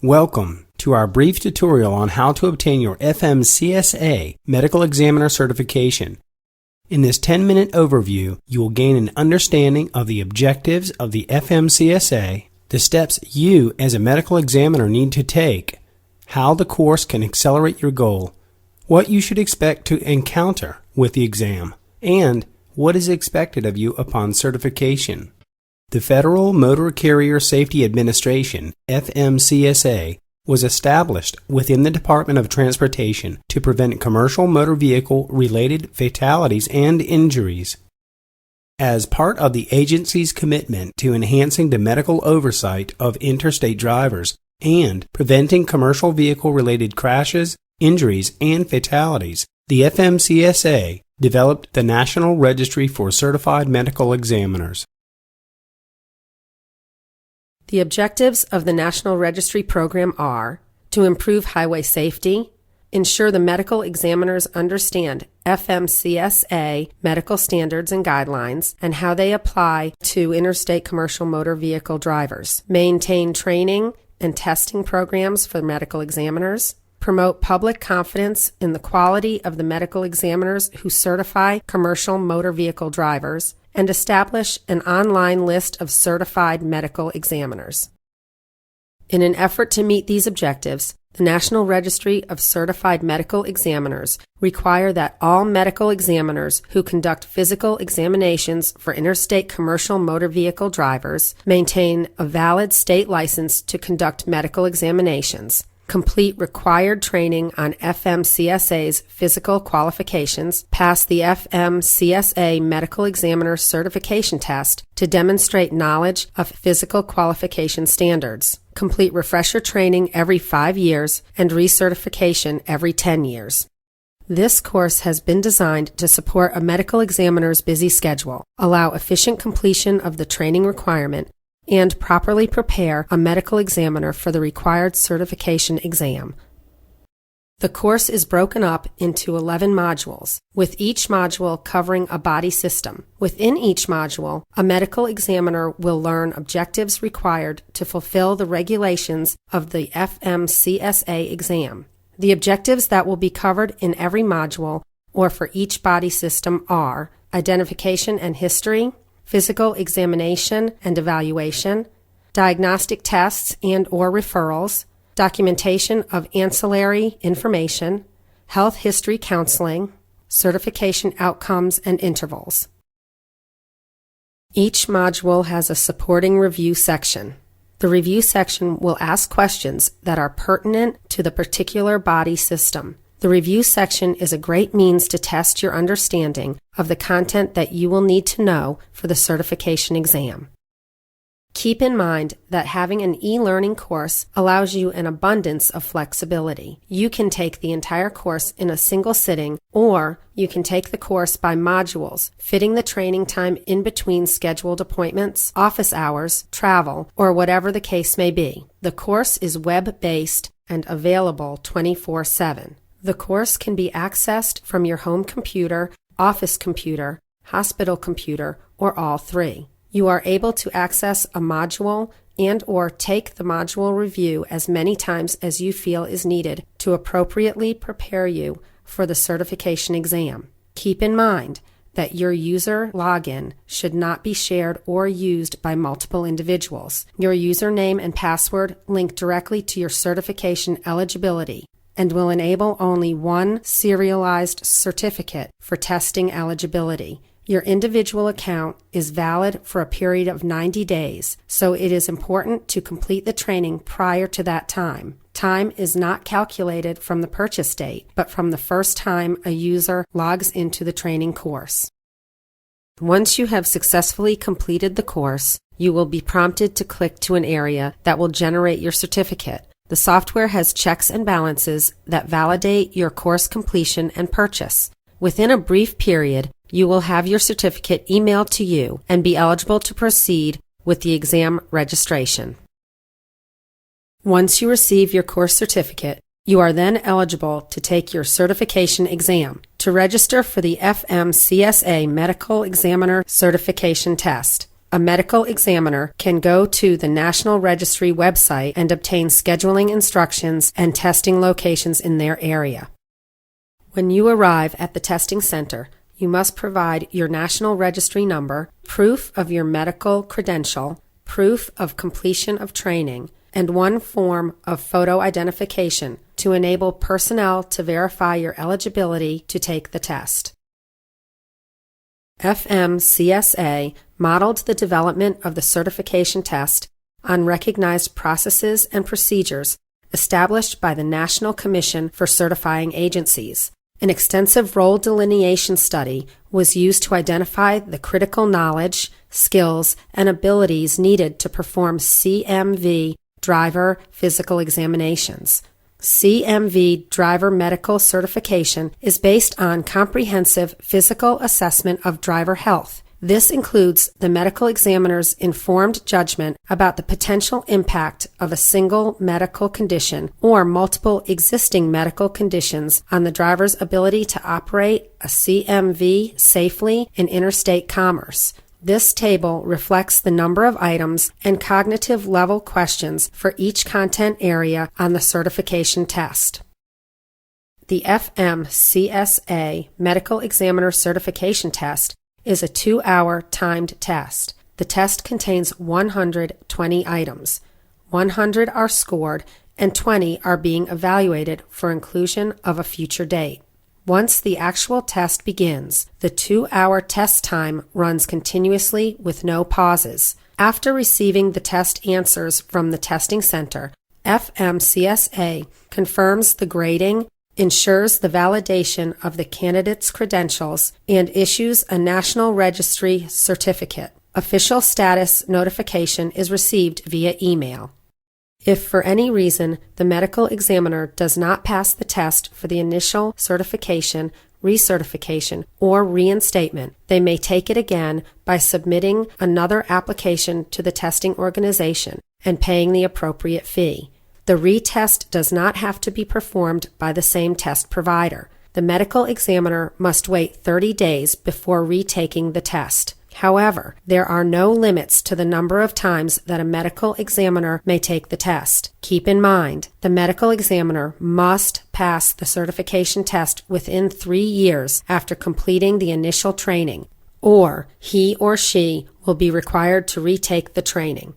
Welcome to our brief tutorial on how to obtain your FMCSA Medical Examiner Certification. In this 10-minute overview, you will gain an understanding of the objectives of the FMCSA, the steps you as a medical examiner need to take, how the course can accelerate your goal, what you should expect to encounter with the exam, and what is expected of you upon certification. The Federal Motor Carrier Safety Administration, FMCSA, was established within the Department of Transportation to prevent commercial motor vehicle-related fatalities and injuries. As part of the agency's commitment to enhancing the medical oversight of interstate drivers and preventing commercial vehicle-related crashes, injuries, and fatalities, the FMCSA developed the National Registry for Certified Medical Examiners. The objectives of the National Registry Program are to improve highway safety, ensure the medical examiners understand FMCSA medical standards and guidelines and how they apply to interstate commercial motor vehicle drivers, maintain training and testing programs for medical examiners, promote public confidence in the quality of the medical examiners who certify commercial motor vehicle drivers, and establish an online list of certified medical examiners. In an effort to meet these objectives, the National Registry of Certified Medical Examiners require that all medical examiners who conduct physical examinations for interstate commercial motor vehicle drivers maintain a valid state license to conduct medical examinations, complete required training on FMCSA's physical qualifications, pass the FMCSA Medical Examiner Certification Test to demonstrate knowledge of physical qualification standards, complete refresher training every 5 years, and recertification every 10 years. This course has been designed to support a medical examiner's busy schedule, allow efficient completion of the training requirement, and properly prepare a medical examiner for the required certification exam. The course is broken up into 11 modules, with each module covering a body system. Within each module, a medical examiner will learn objectives required to fulfill the regulations of the FMCSA exam. The objectives that will be covered in every module or for each body system are identification and history, physical examination and evaluation, diagnostic tests and/or referrals, documentation of ancillary information, health history counseling, certification outcomes and intervals. Each module has a supporting review section. The review section will ask questions that are pertinent to the particular body system. The review section is a great means to test your understanding of the content that you will need to know for the certification exam. Keep in mind that having an e-learning course allows you an abundance of flexibility. You can take the entire course in a single sitting, or you can take the course by modules, fitting the training time in between scheduled appointments, office hours, travel, or whatever the case may be. The course is web-based and available 24/7. The course can be accessed from your home computer, office computer, hospital computer, or all three. You are able to access a module and/or take the module review as many times as you feel is needed to appropriately prepare you for the certification exam. Keep in mind that your user login should not be shared or used by multiple individuals. Your username and password link directly to your certification eligibility and will enable only one serialized certificate for testing eligibility. Your individual account is valid for a period of 90 days, so it is important to complete the training prior to that time. Time is not calculated from the purchase date, but from the first time a user logs into the training course. Once you have successfully completed the course, you will be prompted to click to an area that will generate your certificate. The software has checks and balances that validate your course completion and purchase. Within a brief period, you will have your certificate emailed to you and be eligible to proceed with the exam registration. Once you receive your course certificate, you are then eligible to take your certification exam. To register for the FMCSA Medical Examiner Certification Test, A medical examiner can go to the National Registry website and obtain scheduling instructions and testing locations in their area. When you arrive at the testing center, you must provide your National Registry number, proof of your medical credential, proof of completion of training, and one form of photo identification to enable personnel to verify your eligibility to take the test. FMCSA modeled the development of the certification test on recognized processes and procedures established by the National Commission for Certifying Agencies. An extensive role delineation study was used to identify the critical knowledge, skills, and abilities needed to perform CMV driver physical examinations. CMV driver medical certification is based on comprehensive physical assessment of driver health. This includes the medical examiner's informed judgment about the potential impact of a single medical condition or multiple existing medical conditions on the driver's ability to operate a CMV safely in interstate commerce. This table reflects the number of items and cognitive level questions for each content area on the certification test. The FMCSA Medical Examiner Certification Test is a 2-hour timed test. The test contains 120 items. 100 are scored and 20 are being evaluated for inclusion of a future date. Once the actual test begins, the 2-hour test time runs continuously with no pauses. After receiving the test answers from the testing center, FMCSA confirms the grading, ensures the validation of the candidate's credentials, and issues a National Registry certificate. Official status notification is received via email. If for any reason the medical examiner does not pass the test for the initial certification, recertification, or reinstatement, they may take it again by submitting another application to the testing organization and paying the appropriate fee. The retest does not have to be performed by the same test provider. The medical examiner must wait 30 days before retaking the test. However, there are no limits to the number of times that a medical examiner may take the test. Keep in mind, the medical examiner must pass the certification test within 3 years after completing the initial training, or he or she will be required to retake the training.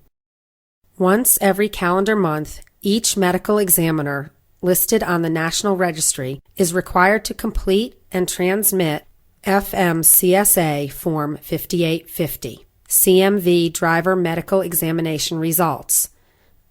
Once every calendar month, each medical examiner listed on the National Registry is required to complete and transmit FMCSA Form 5850, CMV Driver Medical Examination Results.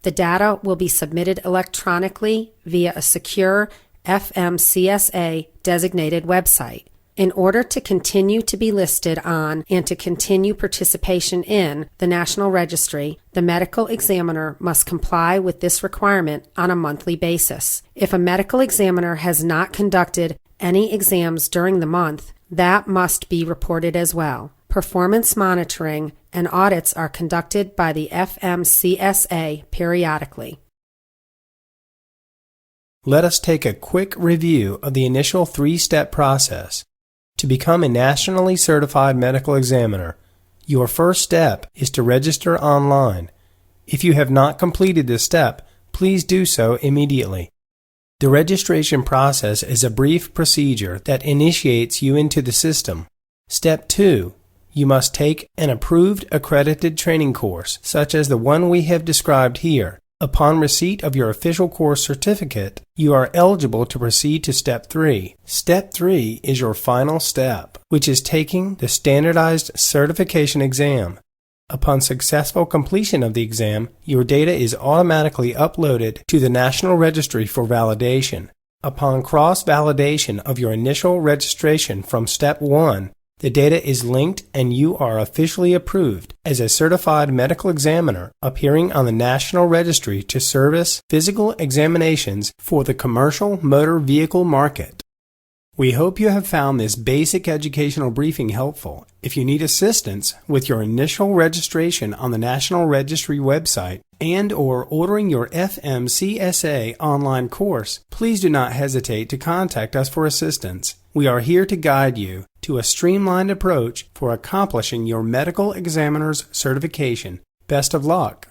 The data will be submitted electronically via a secure FMCSA designated website. In order to continue to be listed on and to continue participation in the National Registry, the medical examiner must comply with this requirement on a monthly basis. If a medical examiner has not conducted any exams during the month, that must be reported as well. Performance monitoring and audits are conducted by the FMCSA periodically. Let us take a quick review of the initial 3-step process. To become a nationally certified medical examiner, your first step is to register online. If you have not completed this step, please do so immediately. The registration process is a brief procedure that initiates you into the system. Step 2. You must take an approved accredited training course, such as the one we have described here. Upon receipt of your official course certificate, you are eligible to proceed to Step 3. Step 3 is your final step, which is taking the standardized certification exam. Upon successful completion of the exam, your data is automatically uploaded to the National Registry for validation. Upon cross-validation of your initial registration from Step 1, the data is linked and you are officially approved as a certified medical examiner appearing on the National Registry to service physical examinations for the commercial motor vehicle market. We hope you have found this basic educational briefing helpful. If you need assistance with your initial registration on the National Registry website and/or ordering your FMCSA online course, please do not hesitate to contact us for assistance. We are here to guide you to a streamlined approach for accomplishing your medical examiner's certification. Best of luck.